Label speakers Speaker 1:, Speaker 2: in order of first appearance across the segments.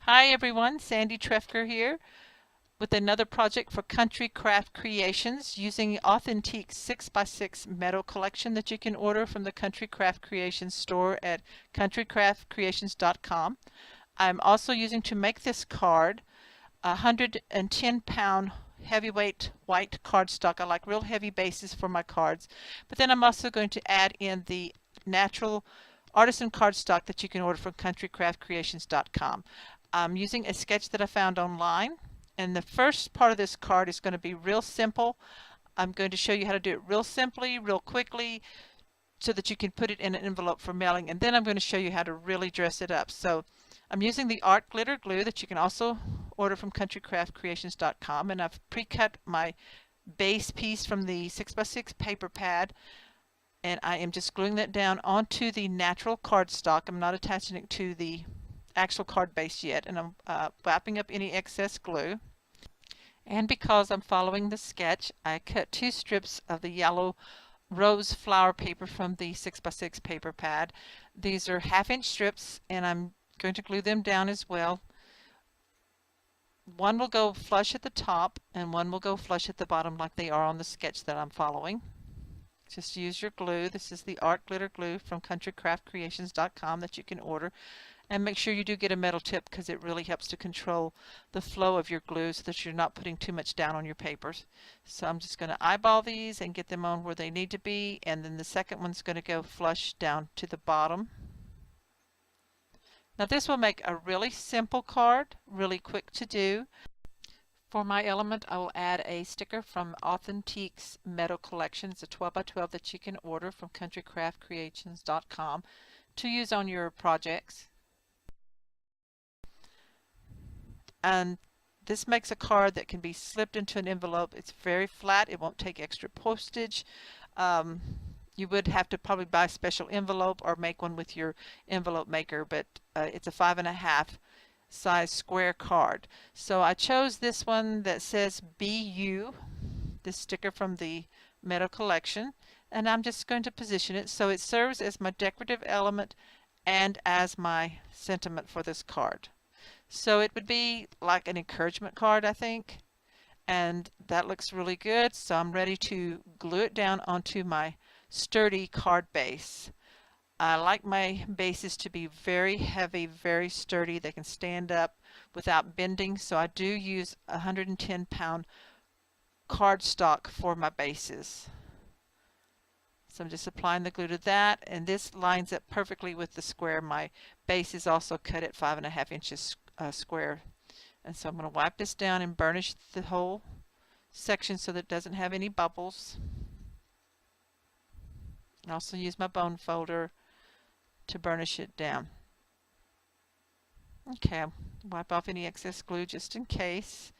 Speaker 1: Hi everyone, Sandy Trefker here with another project for Country Craft Creations using authentic 6x6 metal collection that you can order from the Country Craft Creations store at countrycraftcreations.com. I'm also using to make this card a 110-pound heavyweight white cardstock. I like real heavy bases for my cards, but then I'm also going to add in the natural artisan cardstock that you can order from countrycraftcreations.com. I'm using a sketch that I found online, and the first part of this card is going to be real simple. I'm going to show you how to do it real simply, real quickly, so that you can put it in an envelope for mailing, and then I'm going to show you how to really dress it up. So I'm using the art glitter glue that you can also order from countrycraftcreations.com, and I've pre-cut my base piece from the 6x6 paper pad, and I am just gluing that down onto the natural cardstock. I'm not attaching it to the actual card base yet, and I'm wrapping up any excess glue. And because I'm following the sketch, I cut 2 strips of the yellow rose flower paper from the 6x6 paper pad. These are 1/2-inch strips, and I'm going to glue them down as well. One will go flush at the top and one will go flush at the bottom like they are on the sketch that I'm following. Just use your glue. This is the art glitter glue from countrycraftcreations.com that you can order. And make sure you do get a metal tip, because it really helps to control the flow of your glue so that you're not putting too much down on your papers. So I'm just going to eyeball these and get them on where they need to be, and then the second one's going to go flush down to the bottom. Now this will make a really simple card, really quick to do. For my element, I will add a sticker from Authentique's Meadow collection. It's a 12x12 that you can order from countrycraftcreations.com to use on your projects. And this makes a card that can be slipped into an envelope. It's very flat. It won't take extra postage. You would have to probably buy a special envelope or make one with your envelope maker, but it's a 5.5 size square card. So I chose this one that says BU, this sticker from the Meadow collection, and I'm just going to position it so it serves as my decorative element and as my sentiment for this card. So it would be like an encouragement card, I think, and that looks really good. So I'm ready to glue it down onto my sturdy card base. I like my bases to be very heavy, very sturdy. They can stand up without bending, so I do use 110-pound cardstock for my bases. So I'm just applying the glue to that, and this lines up perfectly with the square. My base is also cut at 5.5 inches square. And so I'm going to wipe this down and burnish the whole section so that it doesn't have any bubbles. And also use my bone folder to burnish it down. Okay, I'll wipe off any excess glue just in case.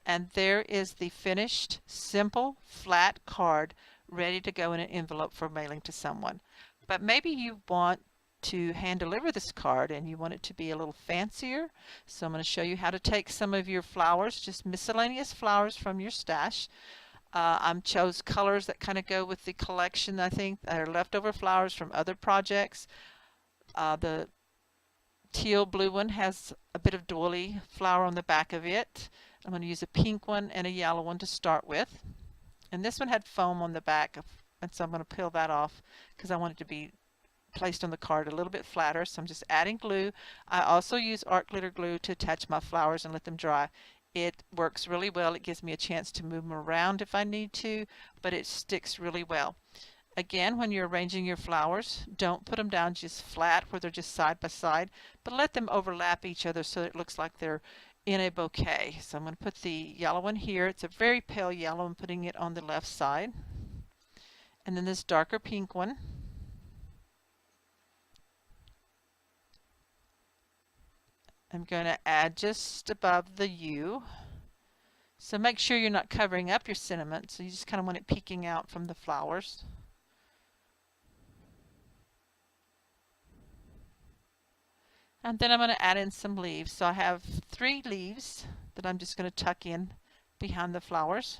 Speaker 1: And there is the finished, simple, flat card ready to go in an envelope for mailing to someone. But maybe you want to hand deliver this card and you want it to be a little fancier. So I'm going to show you how to take some of your flowers, just miscellaneous flowers from your stash. I chose colors that kind of go with the collection. I think are leftover flowers from other projects. The teal blue one has a bit of doily flower on the back of it. I'm going to use a pink one and a yellow one to start with. And this one had foam on the back, and so I'm going to peel that off because I want it to be placed on the card a little bit flatter. So I'm just adding glue. I also use art glitter glue to attach my flowers and let them dry. It works really well. It gives me a chance to move them around if I need to, but it sticks really well. Again, when you're arranging your flowers, don't put them down just flat where they're just side by side, but let them overlap each other so it looks like they're in a bouquet. So I'm going to put the yellow one here. It's a very pale yellow. I'm putting it on the left side. And then this darker pink one. I'm going to add just above the U. So make sure you're not covering up your sentiment. So you just kind of want it peeking out from the flowers. And then I'm going to add in some leaves. So I have 3 leaves that I'm just going to tuck in behind the flowers.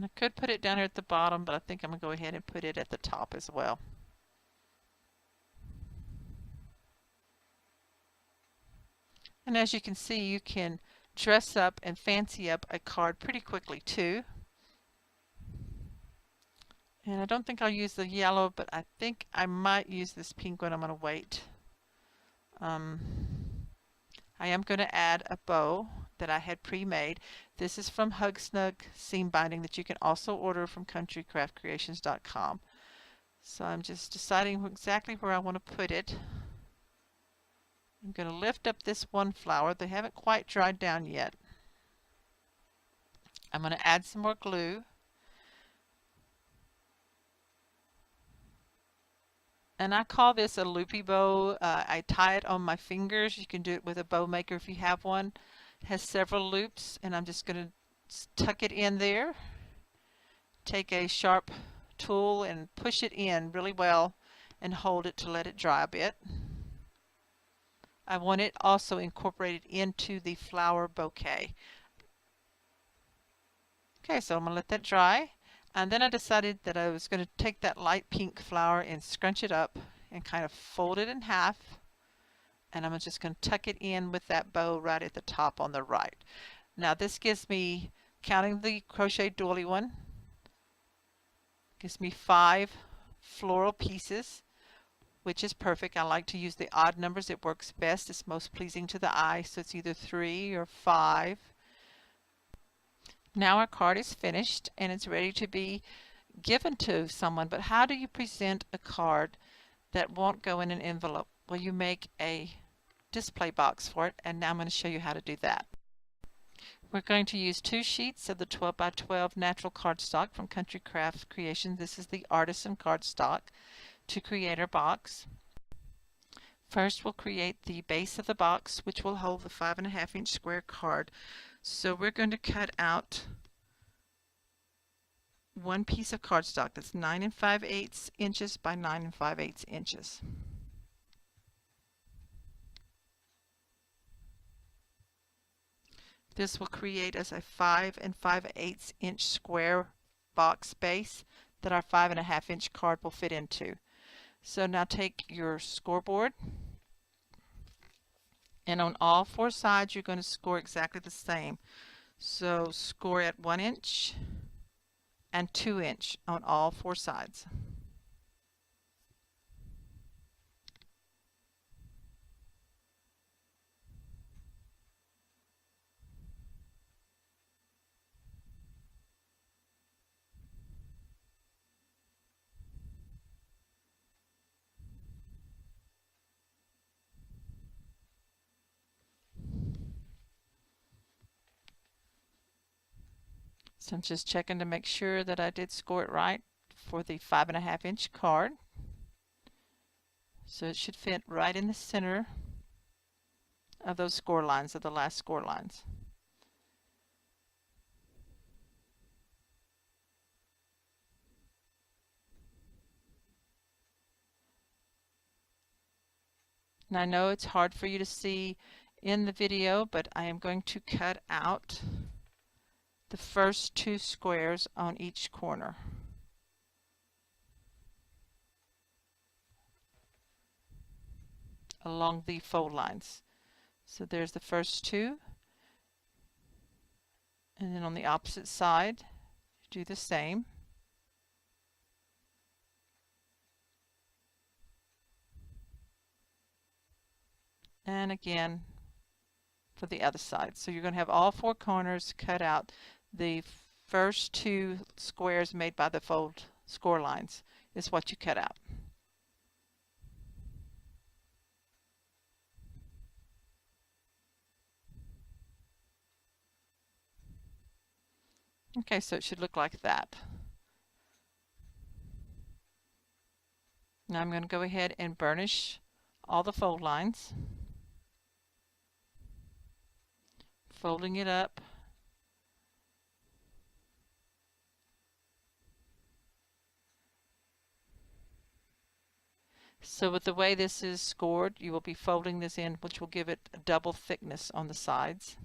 Speaker 1: And I could put it down here at the bottom, but I think I'm going to go ahead and put it at the top as well. And as you can see, you can dress up and fancy up a card pretty quickly too. And I don't think I'll use the yellow, but I think I might use this pink one. I'm going to wait. I am going to add a bow that I had pre-made. This is from Hug Snug Seam Binding that you can also order from countrycraftcreations.com. So I'm just deciding exactly where I want to put it. I'm going to lift up this one flower. They haven't quite dried down yet. I'm going to add some more glue. And I call this a loopy bow. I tie it on my fingers. You can do it with a bow maker if you have one. It has several loops, and I'm just going to tuck it in there. Take a sharp tool and push it in really well and hold it to let it dry a bit. I want it also incorporated into the flower bouquet. Okay, so I'm going to let that dry. And then I decided that I was going to take that light pink flower and scrunch it up and kind of fold it in half. And I'm just going to tuck it in with that bow right at the top on the right. Now this gives me, counting the crochet doily one, gives me 5 floral pieces, which is perfect. I like to use the odd numbers. It works best. It's most pleasing to the eye. So it's either 3 or 5. Now our card is finished and it's ready to be given to someone. But how do you present a card that won't go in an envelope? Well, you make a display box for it, and now I'm going to show you how to do that. We're going to use 2 sheets of the 12 by 12 natural cardstock from Country Craft Creations. This is the artisan cardstock to create our box. First, we'll create the base of the box, which will hold the 5.5-inch square card. So we're going to cut out one piece of cardstock that's 9 5/8 inches by 9 5/8 inches. This will create as a 5 5/8 inch square box base that our 5.5-inch card will fit into. So now take your scoreboard, and on all 4 sides you're going to score exactly the same. So score at 1 inch and 2 inch on all 4 sides. So I'm just checking to make sure that I did score it right for the 5.5-inch card. So it should fit right in the center of those score lines, of the last score lines. And I know it's hard for you to see in the video, but I am going to cut out the first 2 squares on each corner. Along the fold lines. So there's the first 2, and then on the opposite side do the same. And again for the other side. So you're going to have all 4 corners cut out. The first 2 squares made by the fold score lines is what you cut out. Okay, so it should look like that. Now I'm going to go ahead and burnish all the fold lines, folding it up. So with the way this is scored, you will be folding this in, which will give it a double thickness on the sides.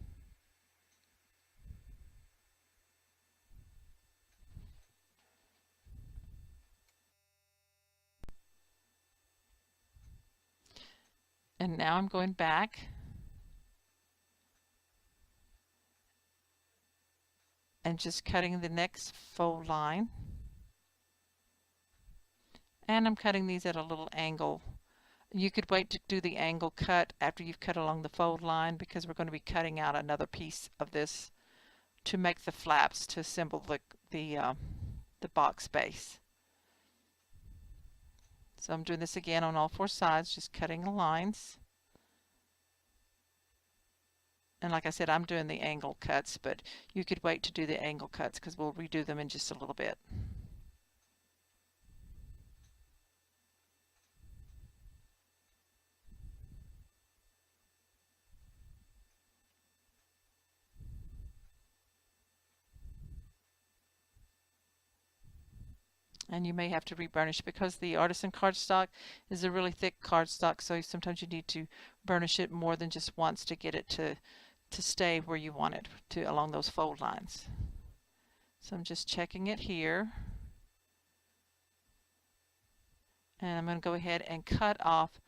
Speaker 1: And now I'm going back and just cutting the next fold line. And I'm cutting these at a little angle. You could wait to do the angle cut after you've cut along the fold line, because we're going to be cutting out another piece of this to make the flaps to assemble the box base. So I'm doing this again on all four sides, just cutting the lines. And like I said, I'm doing the angle cuts, but you could wait to do the angle cuts because we'll redo them in just a little bit. And you may have to reburnish because the artisan cardstock is a really thick cardstock, so sometimes you need to burnish it more than just once to get it to stay where you want it to along those fold lines. So I'm just checking it here. And I'm going to go ahead and cut off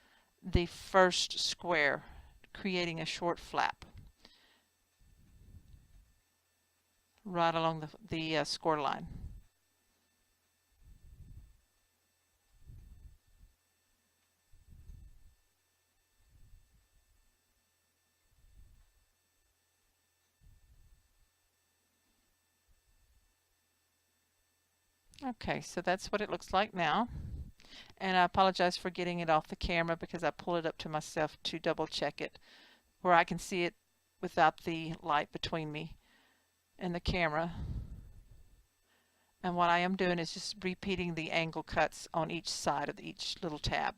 Speaker 1: the first square, creating a short flap right along the score line. Okay, so that's what it looks like now. And I apologize for getting it off the camera because I pulled it up to myself to double check it where I can see it without the light between me and the camera. And what I am doing is just repeating the angle cuts on each side of each little tab.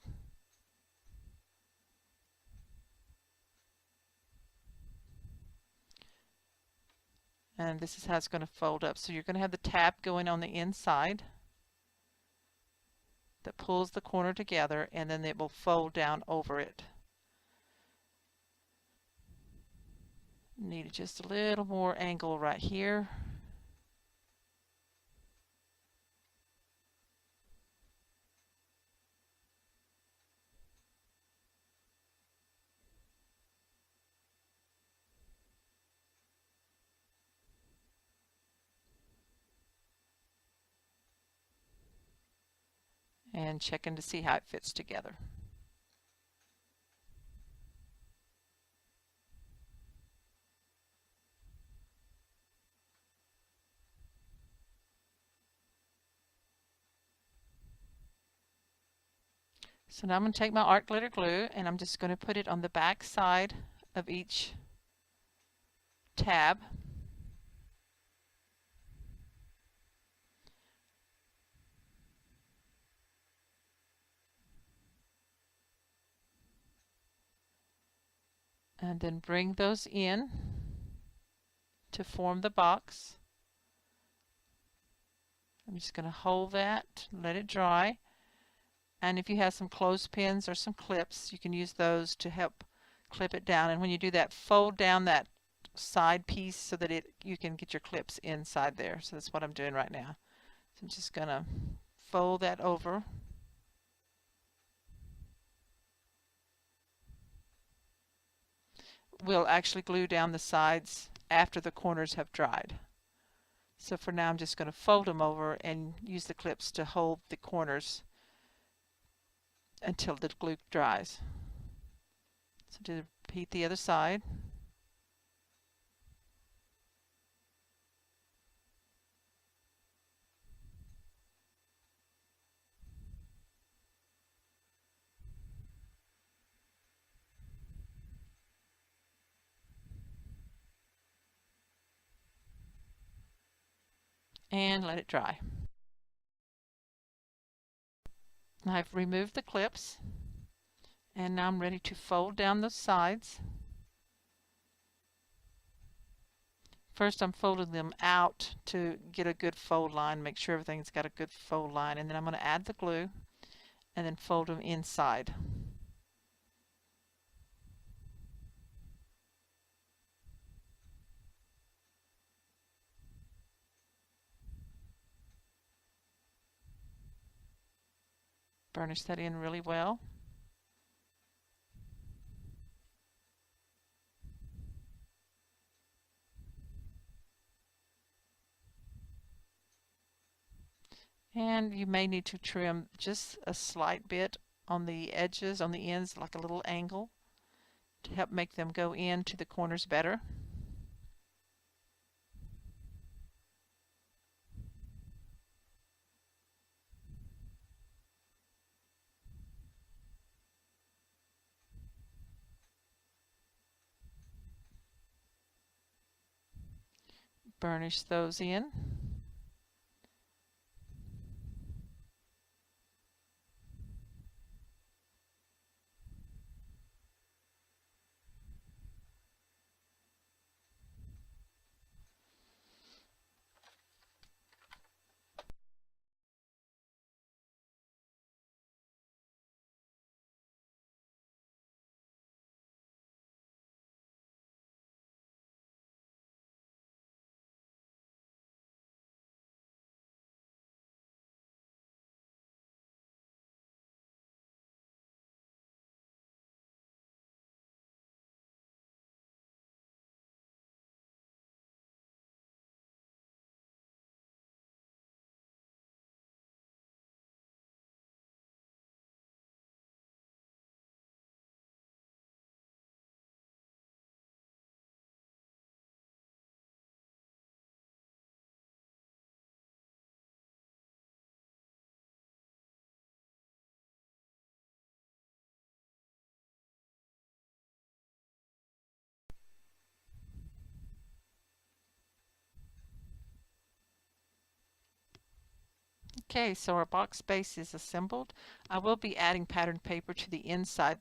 Speaker 1: And this is how it's going to fold up. So you're going to have the tab going on the inside that pulls the corner together, and then it will fold down over it. Need just a little more angle right here. And checking to see how it fits together. So now I'm going to take my art glitter glue and I'm just going to put it on the back side of each tab. And then bring those in to form the box. I'm just going to hold that, let it dry. And if you have some clothespins or some clips, you can use those to help clip it down. And when you do that, fold down that side piece so that you can get your clips inside there. So that's what I'm doing right now. So I'm just going to fold that over. We'll actually glue down the sides after the corners have dried. So for now I'm just going to fold them over and use the clips to hold the corners until the glue dries. So to repeat the other side. And let it dry. I've removed the clips and now I'm ready to fold down the sides. First I'm folding them out to get a good fold line, make sure everything's got a good fold line, and then I'm going to add the glue and then fold them inside. Burnish that in really well. And you may need to trim just a slight bit on the edges, on the ends, like a little angle to help make them go into the corners better. Burnish those in. Okay, so our box base is assembled. I will be adding patterned paper to the inside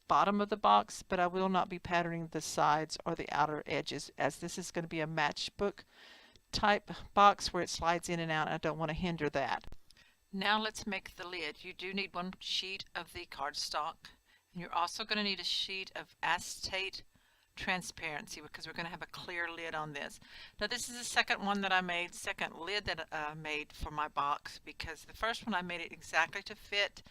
Speaker 1: bottom of the box, but I will not be patterning the sides or the outer edges, as this is going to be a matchbook type box where it slides in and out. I don't want to hinder that. Now let's make the lid. You do need one sheet of the cardstock, and you're also going to need a sheet of acetate transparency, because we're going to have a clear lid on this. Now this is the second one that I made, second lid that I made for my box, because the first one I made it exactly to fit,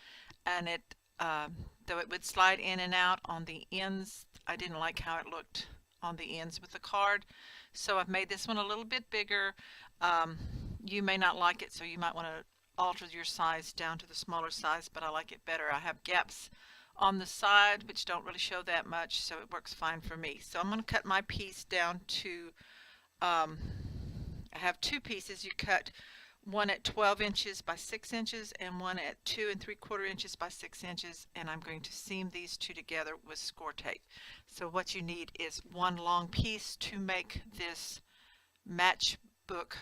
Speaker 1: and it though it would slide in and out on the ends, I didn't like how it looked on the ends with the card, so I've made this one a little bit bigger. You may not like it, so you might want to alter your size down to the smaller size, but I like it better. I have gaps on the side which don't really show that much, so it works fine for me. So I'm going to cut my piece down to I have two pieces. You cut one at 12 inches by 6 inches and one at 2 3/4 inches by 6 inches, and I'm going to seam these two together with score tape. So what you need is one long piece to make this matchbook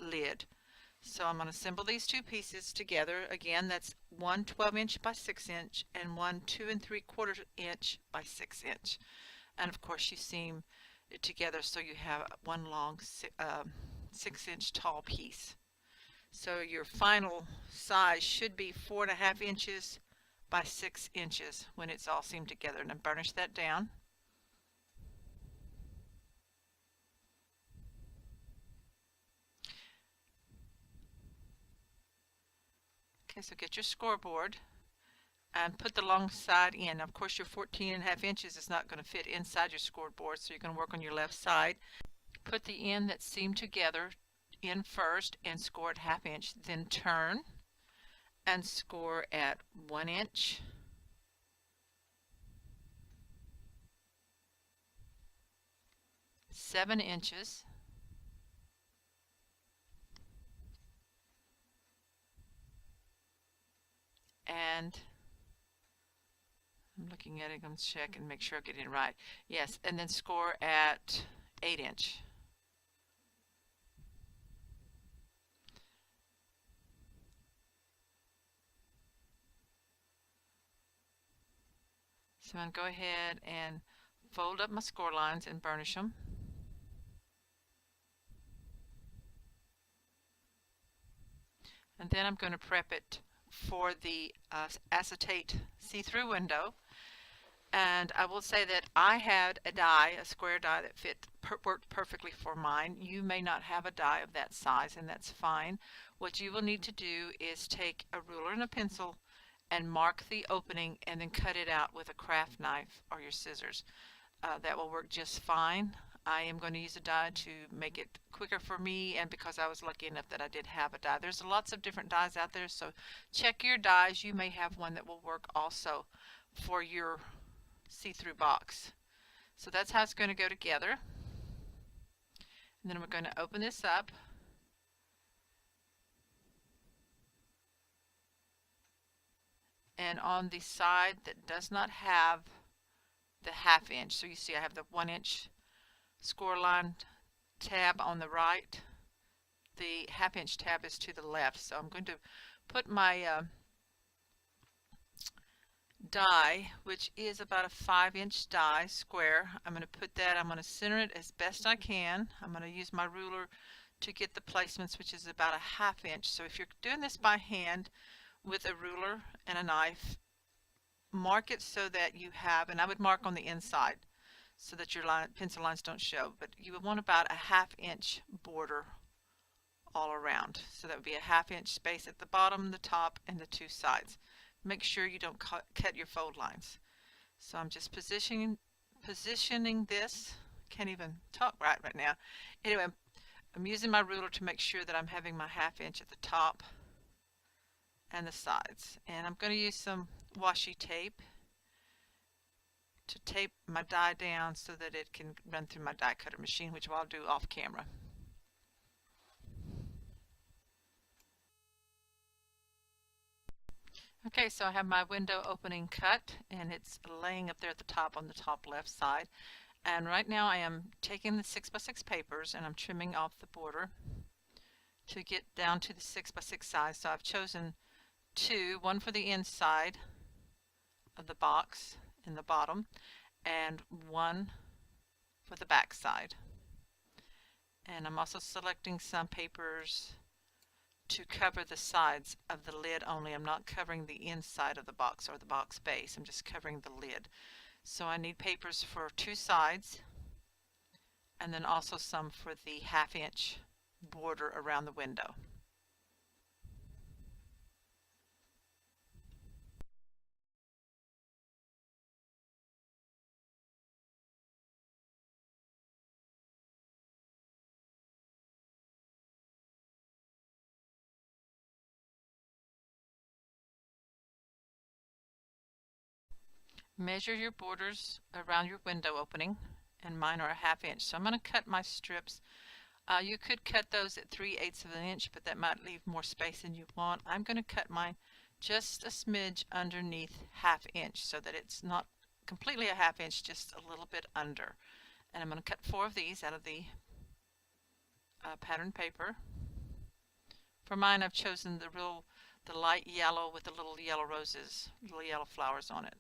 Speaker 1: lid. So I'm going to assemble these two pieces together. Again, that's one 12-inch by 6-inch and one 2 3/4 inch by 6-inch. And of course you seam it together so you have one long 6-inch tall piece. So your final size should be 4.5 inches by 6 inches when it's all seamed together. And then burnish that down. Okay, so get your scoreboard and put the long side in. Of course, your 14.5 inches is not going to fit inside your scoreboard, so you're going to work on your left side. Put the end that's seamed together in first and score at 1/2 inch, then turn and score at 1 inch, 7 inches, and I'm looking at it, I'm going to check and make sure I'm getting it right. Yes, and then score at 8 inch. So I'm going to go ahead and fold up my score lines and burnish them. And then I'm going to prep it for the acetate see-through window. And I will say that I had a die, a square die that worked perfectly for mine. You may not have a die of that size, and that's fine. What you will need to do is take a ruler and a pencil and mark the opening and then cut it out with a craft knife or your scissors. That will work just fine. I am going to use a die to make it quicker for me, and because I was lucky enough that I did have a die. There's lots of different dies out there, so check your dies. You may have one that will work also for your see-through box. So that's how it's going to go together. And then we're going to open this up. And on the side that does not have the 1/2 inch, so you see I have the 1 inch score line tab on the right. The 1/2 inch tab is to the left. So I'm going to put my die, which is about a 5-inch die square. I'm going to put that, I'm going to center it as best I can. I'm going to use my ruler to get the placements, which is about a 1/2 inch. So if you're doing this by hand with a ruler and a knife, mark it so that you have, and I would mark on the inside so that your pencil lines don't show, but you would want about a 1/2 inch border all around. So that would be a 1/2 inch space at the bottom, the top, and the 2 sides. Make sure you don't cut your fold lines. So I'm just positioning this. Can't even talk right now. Anyway, I'm using my ruler to make sure that I'm having my 1/2 inch at the top and the sides. And I'm going to use some washi tape to tape my die down so that it can run through my die cutter machine, which I'll do off camera. Okay, so I have my window opening cut, and it's laying up there at the top on the top left side. And right now I am taking the 6x6 papers and I'm trimming off the border to get down to the 6x6 size. So I've chosen 2, one for the inside of the box in the bottom and one for the back side. And I'm also selecting some papers to cover the sides of the lid only. I'm not covering the inside of the box or the box base. I'm just covering the lid. So I need papers for 2 sides and then also some for the 1/2 inch border around the window. Measure your borders around your window opening, and mine are a 1/2 inch. So I'm going to cut my strips. You could cut those at 3/8 of an inch, but that might leave more space than you want. I'm going to cut mine just a smidge underneath 1/2 inch so that it's not completely a 1/2 inch, just a little bit under. And I'm going to cut 4 of these out of the pattern paper. For mine, I've chosen the light yellow with the little yellow roses, little yellow flowers on it.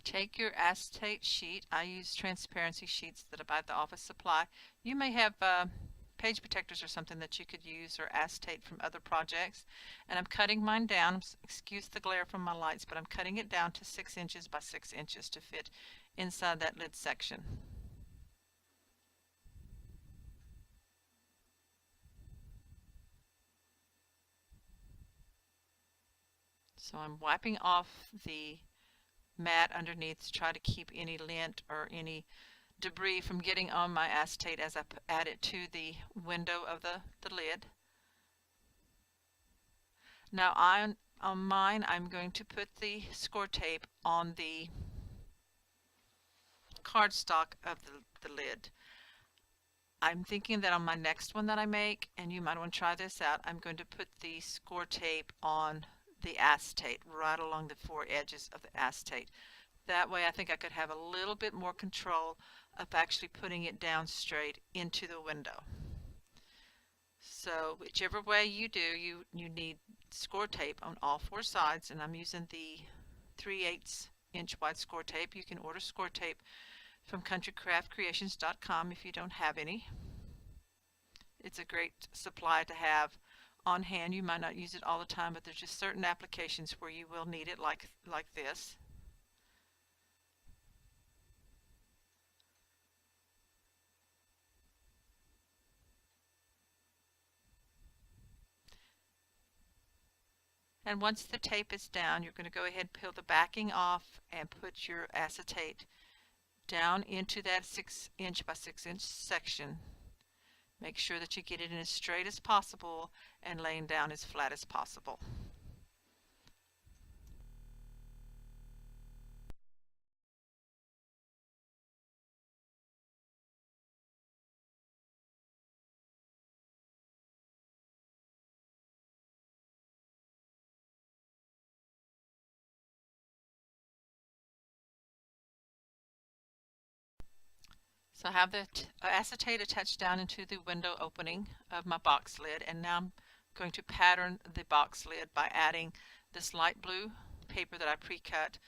Speaker 1: Take your acetate sheet. I use transparency sheets that I buy at the office supply. You may have page protectors or something that you could use, or acetate from other projects. And I'm cutting mine down. Excuse the glare from my lights, but I'm cutting it down to 6 inches by 6 inches to fit inside that lid section. So I'm wiping off the mat underneath to try to keep any lint or any debris from getting on my acetate as I add it to the window of the lid. Now on mine, I'm going to put the score tape on the cardstock of the lid. I'm thinking that on my next one that I make, and you might want to try this out, I'm going to put the score tape on the acetate right along the 4 edges of the acetate. That way I think I could have a little bit more control of actually putting it down straight into the window. So whichever way you do, you need score tape on all 4 sides, and I'm using the 3/8 inch wide score tape. You can order score tape from countrycraftcreations.com if you don't have any. It's a great supply to have on hand. You might not use it all the time, but there's just certain applications where you will need it, like this. And once the tape is down, you're going to go ahead and peel the backing off and put your acetate down into that 6" by 6" section. Make sure that you get it in as straight as possible and laying down as flat as possible. So I have the acetate attached down into the window opening of my box lid, and now I'm going to pattern the box lid by adding this light blue paper that I pre-cut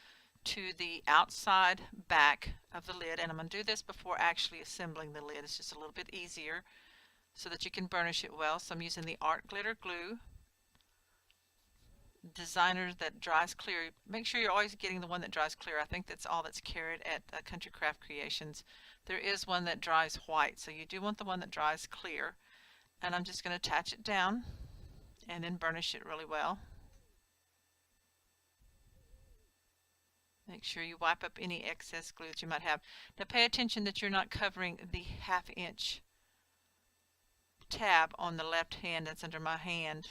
Speaker 1: to the outside back of the lid. And I'm going to do this before actually assembling the lid. It's just a little bit easier so that you can burnish it well. So I'm using the art glitter glue designer that dries clear. Make sure you're always getting the one that dries clear. I think that's all that's carried at Country Craft Creations. There is one that dries white, so you do want the one that dries clear. And I'm just going to attach it down and then burnish it really well. Make sure you wipe up any excess glue that you might have. Now pay attention that you're not covering the 1/2" tab on the left hand that's under my hand,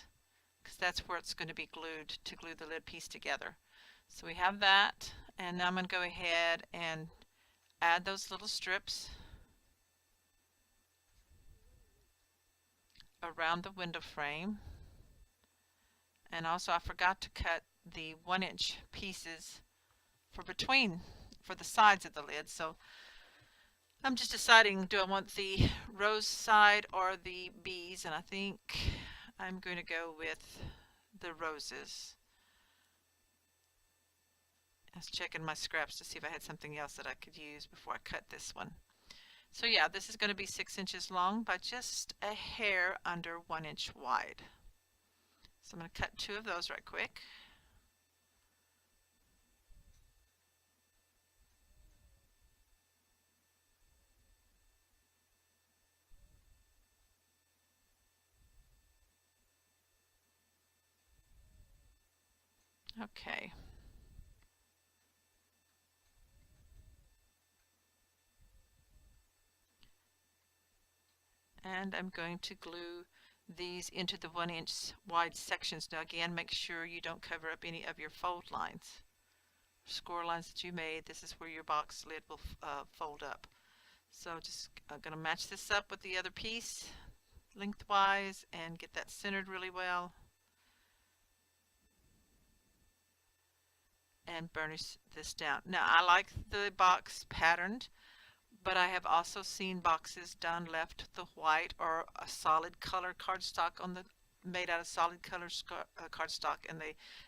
Speaker 1: because that's where it's going to be glued to glue the lid piece together. So we have that, and now I'm going to go ahead and add those little strips around the window frame. And also I forgot to cut the 1" pieces for the sides of the lid. So I'm just deciding, do I want the rose side or the bees, and I think I'm going to go with the roses. I was checking my scraps to see if I had something else that I could use before I cut this one. So yeah, this is going to be 6 inches long by just a hair under 1" wide. So I'm going to cut 2 of those right quick. Okay. And I'm going to glue these into the 1" wide sections. Now again, make sure you don't cover up any of your fold lines, score lines that you made. This is where your box lid will fold up. So just I'm going to match this up with the other piece lengthwise and get that centered really well, and burnish this down. Now I like the box patterned, but I have also seen boxes done left the white or a solid color cardstock on the made out of solid color cardstock, and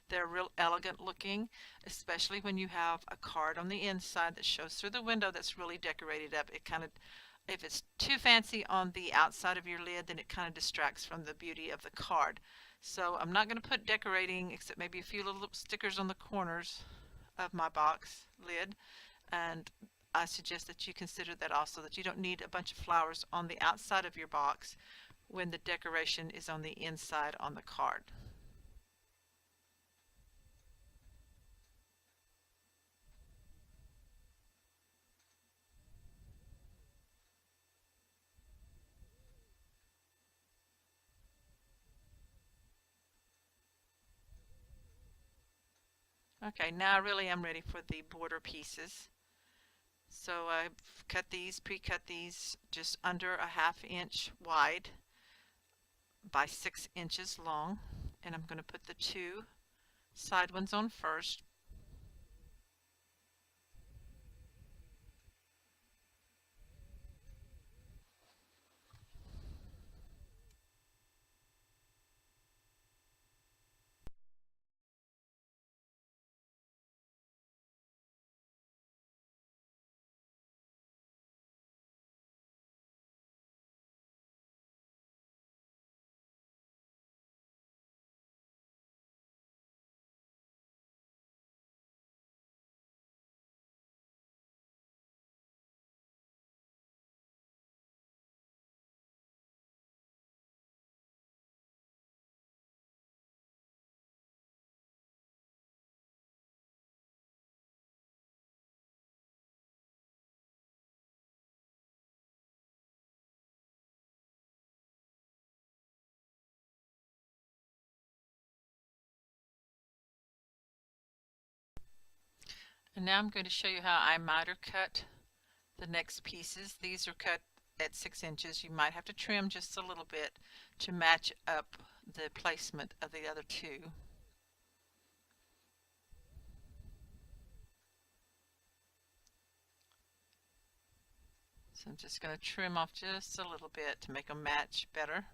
Speaker 1: they're real elegant looking, especially when you have a card on the inside that shows through the window that's really decorated up. It kind of, if it's too fancy on the outside of your lid, then it kind of distracts from the beauty of the card. So I'm not going to put decorating except maybe a few little stickers on the corners of my box lid, and I suggest that you consider that also, that you don't need a bunch of flowers on the outside of your box when the decoration is on the inside on the card. Okay, now I really am ready for the border pieces. So I've pre-cut these just under a 1/2" wide by 6 inches long, and I'm going to put the 2 side ones on first. And now I'm going to show you how I miter cut the next pieces. These are cut at 6 inches. You might have to trim just a little bit to match up the placement of the other two. So I'm just going to trim off just a little bit to make them match better.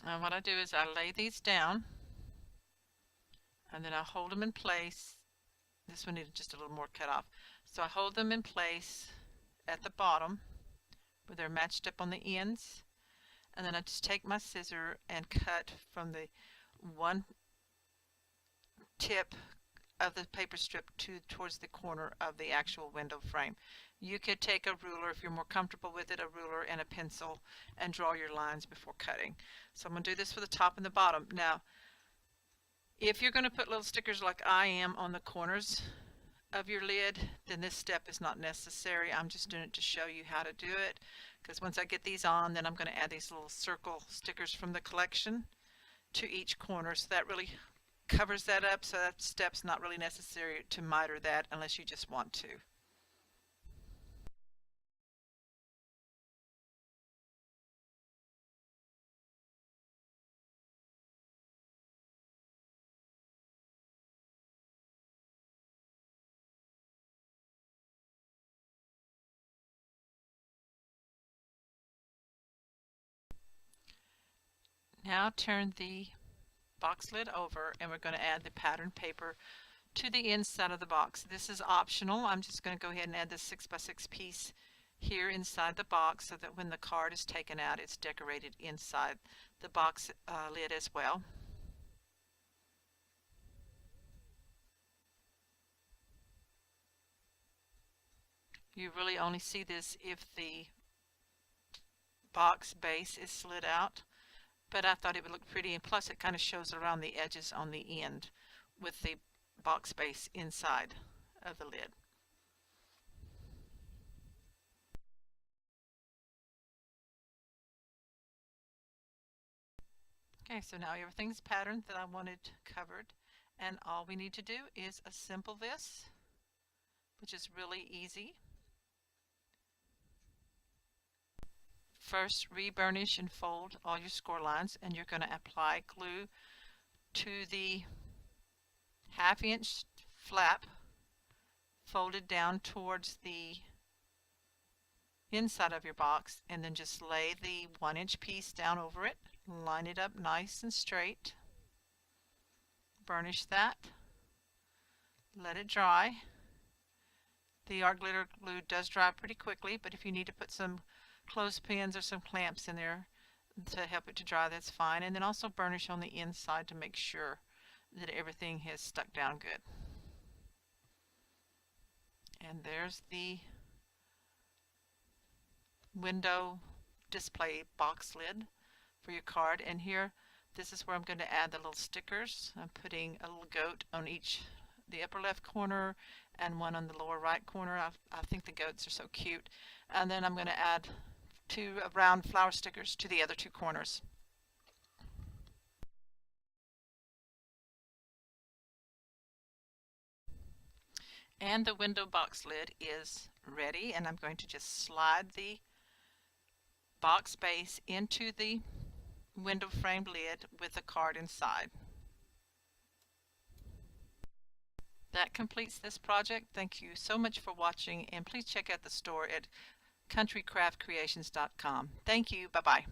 Speaker 1: And what I do is I lay these down and then I hold them in place. This one needed just a little more cut off. So I hold them in place at the bottom where they're matched up on the ends, and then I just take my scissor and cut from the one tip of the paper strip towards the corner of the actual window frame. You could take a ruler if you're more comfortable with it, a ruler and a pencil, and draw your lines before cutting. So I'm going to do this for the top and the bottom. Now, if you're going to put little stickers like I am on the corners of your lid, then this step is not necessary. I'm just doing it to show you how to do it, because once I get these on, then I'm going to add these little circle stickers from the collection to each corner. So that really covers that up, so that step's not really necessary to miter that unless you just want to. Now turn the box lid over and we're going to add the pattern paper to the inside of the box. This is optional. I'm just going to go ahead and add this 6x6 piece here inside the box so that when the card is taken out, it's decorated inside the box lid as well. You really only see this if the box base is slid out, but I thought it would look pretty, and plus it kind of shows around the edges on the end with the box base inside of the lid. Okay, so now everything's patterned that I wanted covered, and all we need to do is assemble this, which is really easy. First, re-burnish and fold all your score lines, and you're going to apply glue to the 1/2 inch flap folded down towards the inside of your box, and then just lay the 1 inch piece down over it, line it up nice and straight, burnish that, let it dry. The art glitter glue does dry pretty quickly, but if you need to put some clothespins or some clamps in there to help it to dry, that's fine. And then also burnish on the inside to make sure that everything has stuck down good. And there's the window display box lid for your card. And here, this is where I'm going to add the little stickers. I'm putting a little goat on the upper left corner and one on the lower right corner. I think the goats are so cute. And then I'm going to add 2 round flower stickers to the other 2 corners. And the window box lid is ready, and I'm going to just slide the box base into the window frame lid with the card inside. That completes this project. Thank you so much for watching, and please check out the store at countrycraftcreations.com. Thank you. Bye-bye.